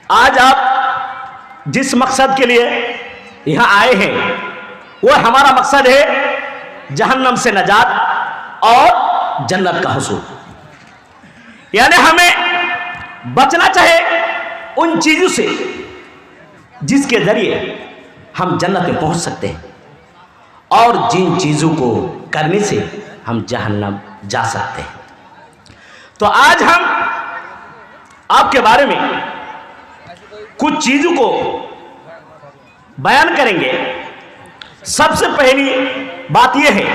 آج آپ جس مقصد کے لیے یہاں آئے ہیں وہ ہمارا مقصد ہے جہنم سے نجات اور جنت کا حصول. یعنی ہمیں بچنا چاہے ان چیزوں سے جس کے ذریعے ہم جنت میں پہنچ سکتے ہیں اور جن چیزوں کو کرنے سے ہم جہنم جا سکتے ہیں. تو آج ہم آپ کے بارے میں کچھ چیزوں کو بیان کریں گے. سب سے پہلی بات یہ ہے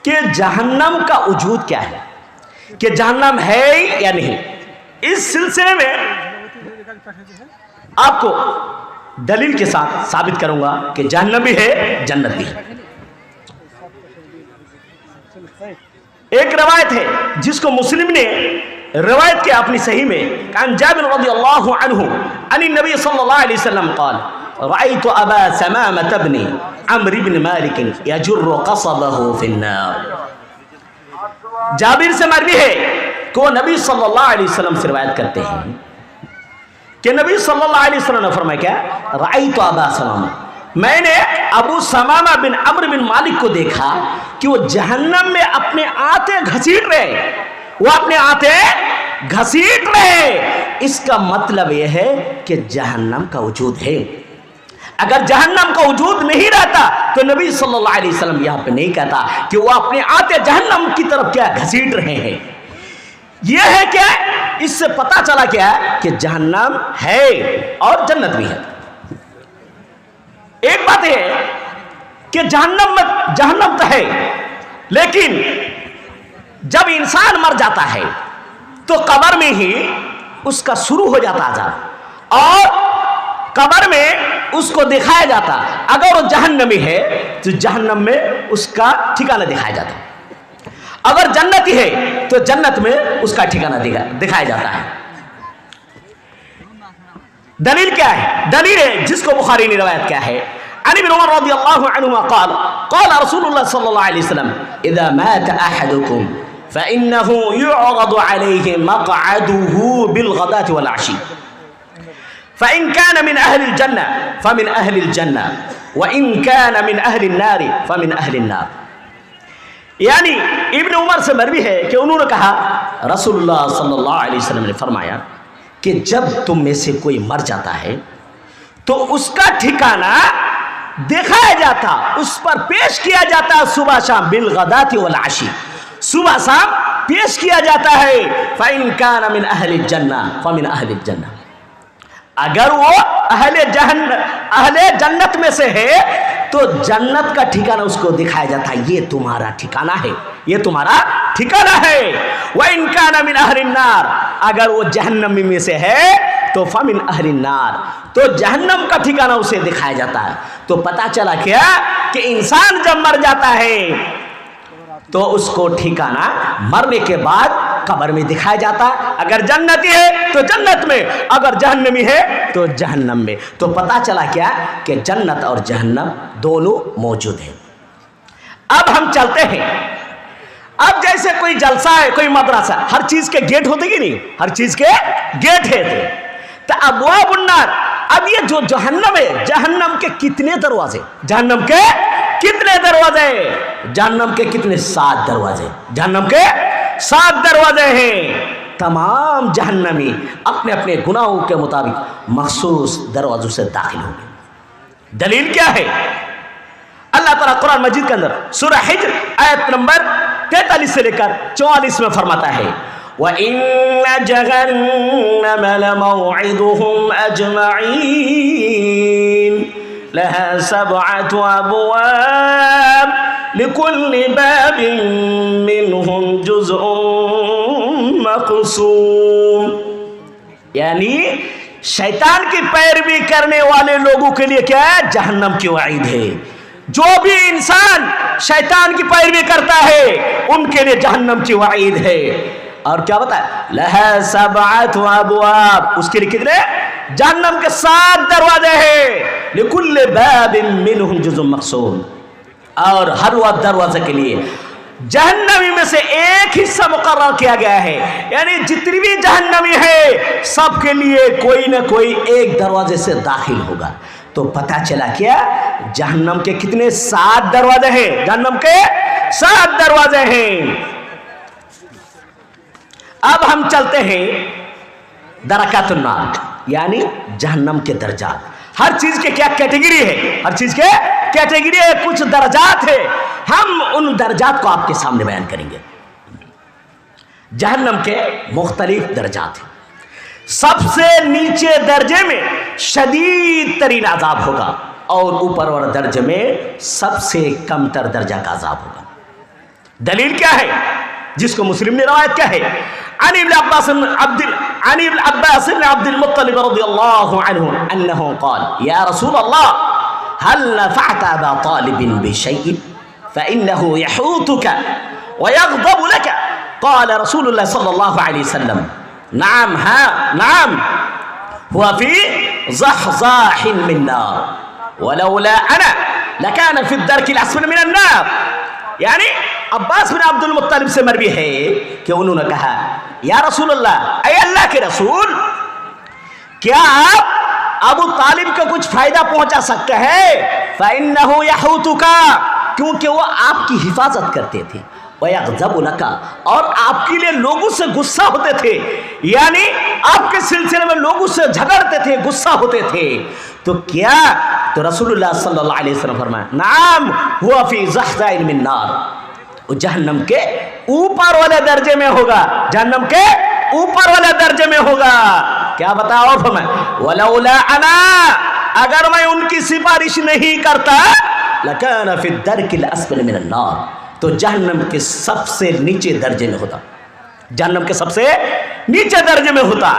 کہ جہنم کا وجود کیا ہے, کہ جہنم ہے یا نہیں. اس سلسلے میں آپ کو دلیل کے ساتھ ثابت کروں گا کہ جہنم بھی ہے جنت بھی ہے. ایک روایت ہے جس کو مسلم نے روایت کیا اپنی صحیح میں, عن جابر رضی اللہ عنہ عن النبی صلی اللہ علیہ وسلم قال رأيت أبا ثمامة بن عمرو بن مالك يجر قصبه في النار. جابر سے مروی ہے کہ وہ نبی صلی اللہ علیہ وسلم سے روایت کرتے ہیں کہ نبی صلی اللہ علیہ وسلم نے فرمایا کیا, رأيت أبا ثمامة, میں نے ابو ثمامہ بن عمرو بن مالک کو دیکھا کہ وہ جہنم میں اپنے آنتیں گھسیٹ رہے, وہ اپنے آنتیں گھسیٹ رہے. اس کا مطلب یہ ہے کہ جہنم کا وجود ہے. اگر جہنم کا وجود نہیں رہتا تو نبی صلی اللہ علیہ وسلم یہاں پہ نہیں کہتا کہ وہ اپنے آنتیں جہنم کی طرف کیا گھسیٹ رہے ہیں. یہ ہے کہ اس سے پتا چلا کیا کہ جہنم ہے اور جنت بھی ہے. ایک بات ہے کہ جہنم تو ہے, لیکن جب انسان مر جاتا ہے تو قبر میں ہی اس کا شروع ہو جاتا عذاب, اور قبر میں اس کو دکھایا جاتا. اگر وہ جہنمی ہے تو جہنم میں اس کا ٹھکانہ دکھایا جاتا, اگر جنتی ہے تو جنت میں اس کا ٹھکانہ دکھایا جاتا ہے. دلیل کیا ہے؟ دلیل ہے جس کو بخاری نے روایت کیا ہے, عن ابن عمر رضی اللہ عنہما قال قال رسول اللہ صلی اللہ علیہ وسلم اذا مات احدکم فإنه يعرض عليه مقعده بالغداة والعشي فإن كان من أهل الجنة فمن أهل الجنة وإن كان من أهل النار فمن أهل النار. یعنی ابن عمر سے مروی ہے کہ انہوں نے کہا رسول اللہ صلی اللہ علیہ وسلم نے فرمایا کہ جب تم میں سے کوئی مر جاتا ہے تو اس کا ٹھکانہ دکھایا جاتا, اس پر پیش کیا جاتا صبح شام, بالغداة والعشی, صبح شام پیش کیا جاتا ہے. فَإِن كَانَ مِنْ أَهْلِ الْجَنَّةِ فَمِنْ أَهْلِ الْجَنَّةِ, اگر وہ اہل جنت میں سے ہے تو جنت کا ٹھکانہ اس کو دکھایا جاتا ہے, یہ تمہارا ٹھکانہ ہے, یہ تمہارا ٹھکانہ ہے. وَإِن كَانَ مِنْ أَهْلِ النَّارِ, اگر وہ جہنم میں سے ہے تو فَمِنْ أَهْلِ النَّارِ, تو جہنم کا ٹھکانہ اسے دکھایا جاتا ہے. تو پتا چلا کیا کہ انسان جب مر جاتا ہے تو اس کو ٹھکانہ مرنے کے بعد قبر میں دکھایا جاتا ہے. اگر جنتی ہے تو جنت میں, اگر جہنمی ہے تو جہنم میں. تو پتا چلا کیا کہ جنت اور جہنم دونوں موجود ہیں. اب ہم چلتے ہیں. اب جیسے کوئی جلسہ ہے, کوئی مدرسہ, ہر چیز کے گیٹ ہوتے کہ نہیں, ہر چیز کے گیٹ ہے. تو ابواب النار, اب یہ جو جہنم ہے, جہنم کے کتنے دروازے, جہنم کے کتنے دروازے, جہنم کے کتنے 7 دروازے, جہنم کے 7 دروازے ہیں. تمام جہنمی اپنے اپنے گناہوں کے مطابق مخصوص دروازوں سے داخل ہوں گے. دلیل کیا ہے؟ اللہ تعالیٰ قرآن مجید کے اندر سورہ حجر آیت نمبر 43 سے لے کر 44 میں فرماتا ہے وَإِنَّ جَهَنَّمَ لَمَوْعِدُهُمْ أَجْمَعِينَ لَهَا 7 أَبْوَابٍ لِكُلِّ بَابٍ مِّنْهُمْ جُزْءٌ مَقْسُومٌ. یعنی شیطان کی پیروی کرنے والے لوگوں کے لیے کیا ہے؟ جہنم کی وعید ہے. جو بھی انسان شیطان کی پیروی کرتا ہے ان کے لیے جہنم کی وعید ہے. اور کیا بتایا؟ لَهَا 7 أَبْوَابٍ, اس کے لیے کتنے؟ جہنم کے 7 دروازے ہیں. لِكُلِّ بَابٍ مِّنْهُمْ جُزْءٌ مَقْسُومٌ, اور ہر وہ دروازے کے لیے जहन्नमी में से एक हिस्सा मुकर्रर किया गया है, यानी जितनी भी जहन्नमी है सबके लिए कोई ना कोई एक दरवाजे से दाखिल होगा। तो पता चला क्या, जहन्नम के कितने 7 दरवाजे हैं, जहन्नम के 7 दरवाजे हैं। अब हम चलते हैं दरकातुन नार, यानी जहन्नम के दर्जात। हर चीज के क्या कैटेगरी है, हर चीज के कैटेगरी है, कुछ दर्जात है। हम उन दर्जात को आपके सामने बयान करेंगे। जहन्नम के मुख्तलिफ दर्जात हैं। सबसे नीचे दर्जे में शदीद तरीन अजाब होगा और ऊपर वाले दर्जे में सबसे कम तर दर्जा का अजाब होगा। दलील क्या है, जिसको मुस्लिम ने रवायत क्या है, अन इब्न अब्बास इब्न अब्दुल मुत्तलिब रज़ियल्लाहु अन्हु अन्नहु क़ाल या रसूल अल्लाह हल नफ़अत अबा तालिब बिशैइन फ़इन्नहु यहूतुक व यग़ज़बु लक क़ाल रसूलुल्लाह सल्लल्लाहु अलैहि वसल्लम नअम नअम हुवा फ़ी ज़हज़ाहिन मिन नार वलौला अना लकान फ़ी अद-दरकिल अस्फल मिन अन्नार। यानी अब्बास बिन अब्दुल मुत्तलिब से मरवी है कि उन्होंने कहा, या रसूल अल्लाह, ऐ अल्लाह के रसूल, क्या आप अबू तालिब को कुछ फायदा पहुंचा सकते हैं? फ़इन्नहु यहूतुका, क्योंकि वो आपकी हिफाजत करते थे, व यग़ज़बु लका, और आपके लिए लोगों से गुस्सा होते थे, यानी आपके सिलसिले में लोगों से झगड़ते थे, गुस्सा होते थे। तो क्या, तो रसूलुल्लाह सल्लल्लाहु अलैहि वसल्लम फरमाया, नाम हुआ फी ज़हज़ाइन मिन नार, जहन्नम के ऊपर वाले दर्जे में होगा, जहन्नम के ऊपर वाले दर्जे में होगा। क्या बताओ फरमाया, वलौला अना, अगर मैं उनकी सिफारिश नहीं करता, लकान फी अद-दरकिल अस्फल मिन अन्नार, तो जहन्नम के सबसे नीचे दर्जे में होता, जहन्नम के सबसे नीचे दर्जे में होता।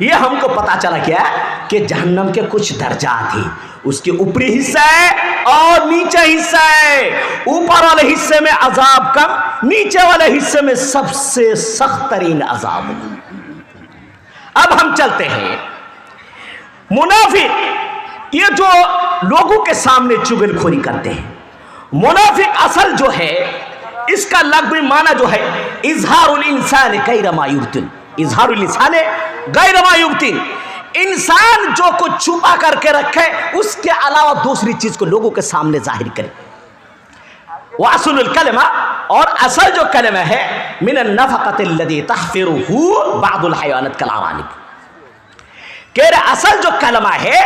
ये हमको पता चला क्या कि जहन्नम के कुछ दर्जात हैं, उसके ऊपरी हिस्सा है और नीचे हिस्सा है। ऊपर वाले हिस्से में अजाब कम, नीचे वाले हिस्से में सबसे सख्त तरीन अजाब होगा। अब हम चलते हैं मुनाफिक, ये जो लोगों के सामने चुगलखोरी करते हैं। मुनाफिक असल जो है, इसका लग़वी माना जो है, इज़हारुल इंसान गैर मा युब्तिन, इज़हारुल इंसान गैर मा युब्तिन, इंसान जो कुछ छुपा करके रखे उसके अलावा दूसरी चीज को लोगों के सामने जाहिर करे। वासुल कलमा, और असल जो कलमा है, मिनन नफ़क़तिल लज़ी तहफ़िरुहु बादुल हयावानात कल अरानिब, कह रहे असल जो कलमा है,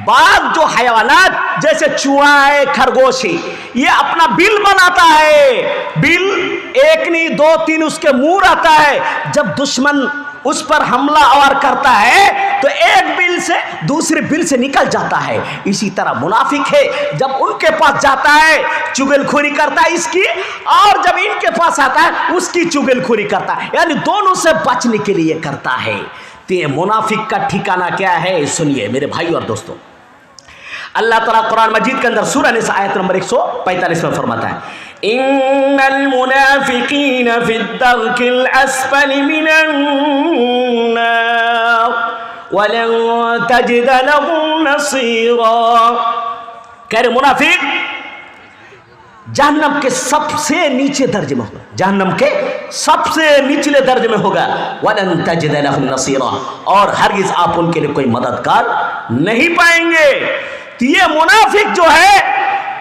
बाद जो हयावानात जैसे चूहा है, खरगोश है, ये अपना बिल बनाता है, बिल 1 नहीं 2 3 उसके मुंह रहता है। जब दुश्मन उस पर हमला और करता है तो एक बिल से दूसरे बिल से निकल जाता है। इसी तरह मुनाफिक है, जब उनके पास जाता है चुगलखोरी करता है इसकी, और जब इनके पास आता है उसकी चुगलखोरी करता है, यानी दोनों से बचने के लिए करता है। तो ये मुनाफिक का ठिकाना क्या है, सुनिए मेरे भाई और दोस्तों। अल्लाह ताला कुरान मजीद के अंदर सूरह निसा आयत नंबर 145 में फरमाता है, इन्नल मुनाफिकीन फिद्दरकिल अस्फली मिनन नार वलन तजिद लहुम नसीरा। कह रहे मुनाफिक जहन्नम के सबसे नीचे दर्जे में होगा, जहन्नम के सबसे निचले दर्जे में होगा। वलन तजिद लहुम नसीरा, और हरगिज आप उनके लिए कोई मददगार नहीं पाएंगे। तो ये मुनाफिक जो है,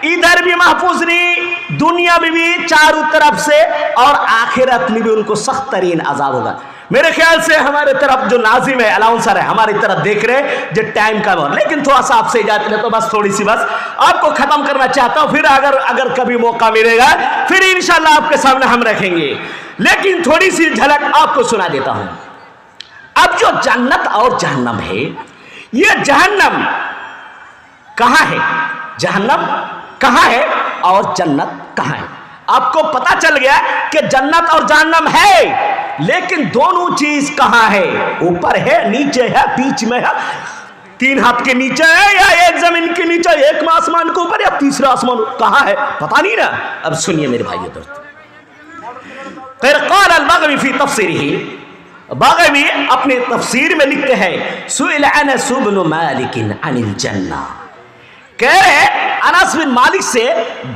इधर भी महफूज नहीं, दुनिया में भी चारों तरफ से, और आखिरत में भी उनको सख्त तरीन अजाब होगा। मेरे ख्याल से हमारे तरफ जो नाजिम है, अलाउंसर है, हमारी तरफ देख रहे जो टाइम का बहुत, लेकिन थोड़ा सा आपसे इजाजत ले तो बस थोड़ी सी बस आपको खत्म करना चाहता हूं, फिर अगर कभी मौका मिलेगा फिर इंशाल्लाह आपके सामने हम रखेंगे, लेकिन थोड़ी सी झलक आपको सुना देता हूं। अब जो जन्नत और जहन्नम है, ये जहन्नम कहां है, जहन्नम कहां है और जन्नत कहां है। आपको पता चल गया कि जन्नत और जहन्नम है, लेकिन दोनों चीज कहां है, ऊपर है, नीचे है, बीच में है, 3 हाथ के नीचे है, या एक जमीन के नीचे, एक आसमान के ऊपर, या तीसरा आसमान कहां है, पता नहीं ना। अब सुनिए मेरे भाइयों दोस्तों, फिर क़ाल अल-बग़वी फी तफ़सीरिही, बग़वी अपने तफसीर में लिखते हैं, सुइल अनस इब्न मालिक अनिल जन्नह, कह रहे अनस बिन मालिक से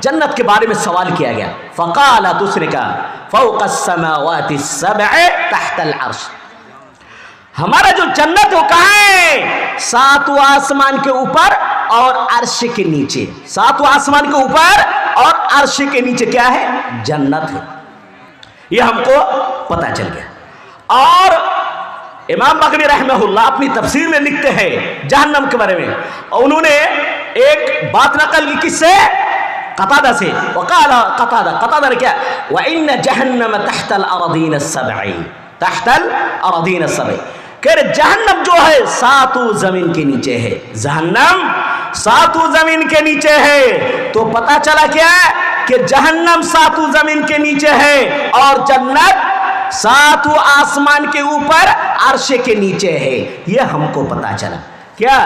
जन्नत के बारे में सवाल किया गया। फ़क़ाल, तो उसने कहा फ़ौक़ अस्समावाति अस्सबअ तहतल अर्श, हमारा जो जन्नत है वो कहाँ है? सातवां आसमान के ऊपर और अर्श के नीचे। सातवां आसमान के ऊपर और अर्श के नीचे क्या है? जन्नत है। ये हमको पता चल गया। और इमाम बग़वी रहमहुल्लाह अपनी तफसीर में लिखते हैं जहन्नम के बारे में, उन्होंने एक बात नकल की किससे? कतादा से। वक़ाल कतादा ने क्या? व इन्न जहन्नम तहतल अरदीन अस्सबअ, तहतल अरदीन अस्सबअ, कह रहे जहन्नम जो है सातों जमीन के नीचे है। जहन्नम सातों जमीन के नीचे है। तो पता चला क्या कि जहन्नम सातों जमीन के नीचे है और जन्नत सातों आसमान के ऊपर अर्श के नीचे है। यह हमको पता चला। क्या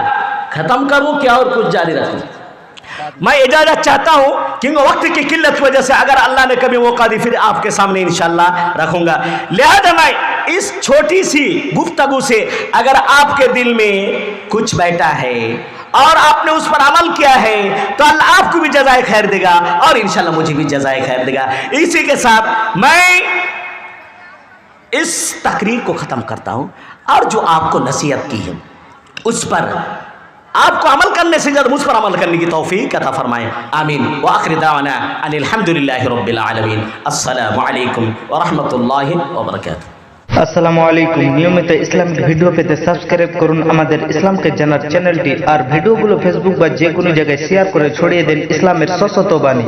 खत्म करूं क्या और कुछ जारी रखूं? मैं इजाजत चाहता हूं क्योंकि वक्त की किल्लत की वजह से, अगर अल्लाह ने कभी मौका दी फिर आपके सामने इंशाअल्लाह रखूंगा। लिहाजा मैं इस छोटी सी गुफ्तगू से अगर आपके दिल में कुछ बैठा है और आपने उस पर अमल किया है तो अल्लाह आपको भी जज़ाए खैर देगा और इंशाअल्लाह मुझे भी जज़ाए खैर देगा। इसी के साथ मैं इस तकरीर को ख़त्म करता हूँ और जो आपको नसीहत की है उस पर आपको अमल करने से ज़्यादा मुझ पर अमल करने की तौफीक अता फरमाएं। आमीन। व आखिर दावाना अनिल हम्दुलिल्लाहि रब्बिल आलमीन। अस्सलामु अलैकुम व रहमतुल्लाहि व बरकातुहू। আসসালামু আলাইকুম। নিয়মিত ইসলামিক ভিডিও পেতে সাবস্ক্রাইব করুন আমাদের ইসলামকে জানার চ্যানেলটি আর ভিডিওগুলো ফেসবুক বা যে কোনো জায়গায় শেয়ার করে ছড়িয়ে দেন ইসলামের সশত বাণী।